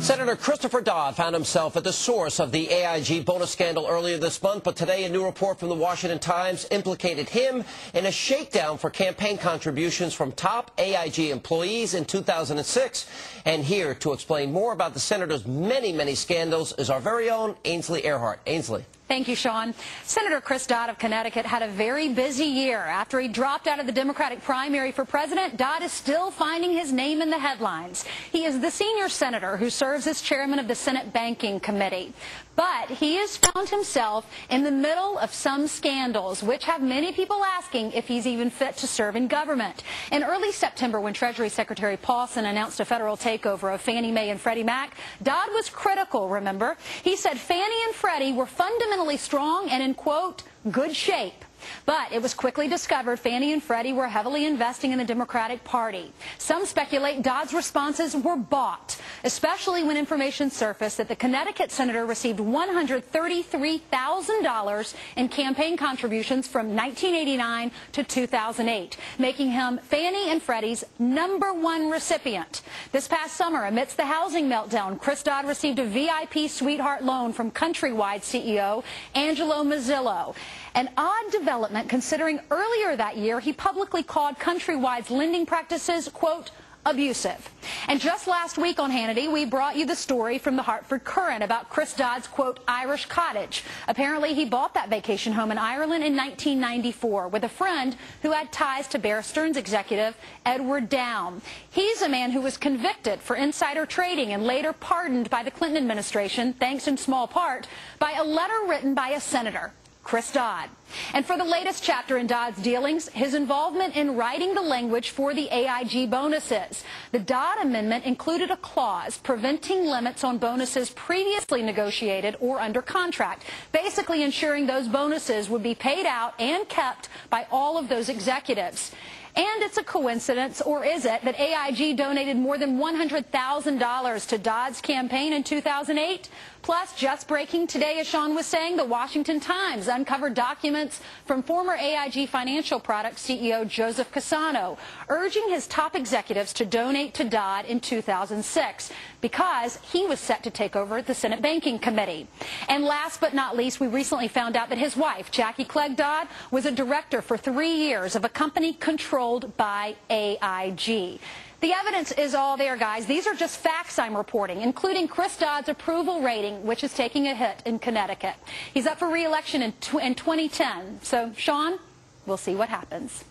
Senator Christopher Dodd found himself at the source of the A.I.G. bonus scandal earlier this month, but today a new report from the Washington Times implicated him in a shakedown for campaign contributions from top A.I.G. employees in 2006. And here to explain more about the senator's many scandals is our very own Ainsley Earhart. Ainsley. Thank you, Sean. Senator Chris Dodd of Connecticut had a very busy year. After he dropped out of the Democratic primary for president, Dodd is still finding his name in the headlines. He is the senior senator who serves as chairman of the Senate Banking Committee. But he has found himself in the middle of some scandals, which have many people asking if he's even fit to serve in government. In early September, when Treasury Secretary Paulson announced a federal takeover of Fannie Mae and Freddie Mac, Dodd was critical, remember? He said Fannie and Freddie were fundamentally strong and in, quote, good shape. But it was quickly discovered Fannie and Freddie were heavily investing in the Democratic Party. Some speculate Dodd's responses were bought, especially when information surfaced that the Connecticut senator received $133,000 in campaign contributions from 1989 to 2008, making him Fannie and Freddie's #1 recipient. This past summer, amidst the housing meltdown, Chris Dodd received a VIP sweetheart loan from Countrywide CEO Angelo Mozilo. An odd development, considering earlier that year he publicly called Countrywide's lending practices, quote, abusive. And just last week on Hannity, we brought you the story from the Hartford Courant about Chris Dodd's, quote, Irish cottage. Apparently, he bought that vacation home in Ireland in 1994 with a friend who had ties to Bear Stearns executive Edward Downe. He's a man who was convicted for insider trading and later pardoned by the Clinton administration, thanks in small part by a letter written by a senator, Chris Dodd. And for the latest chapter in Dodd's dealings, his involvement in writing the language for the A.I.G. bonuses. The Dodd amendment included a clause preventing limits on bonuses previously negotiated or under contract, basically ensuring those bonuses would be paid out and kept by all of those executives. And it's a coincidence, or is it, that A.I.G. donated more than $100,000 to Dodd's campaign in 2008? Plus, just breaking today, as Sean was saying, the Washington Times uncovered documents from former A.I.G. Financial Products CEO Joseph Cassano, urging his top executives to donate to Dodd in 2006 because he was set to take over the Senate Banking Committee. And last but not least, we recently found out that his wife, Jackie Clegg Dodd, was a director for 3 years of a company controlled by A.I.G. The evidence is all there, guys. These are just facts I'm reporting, including Chris Dodd's approval rating, which is taking a hit in Connecticut. He's up for re-election in 2010. So, Sean, we'll see what happens.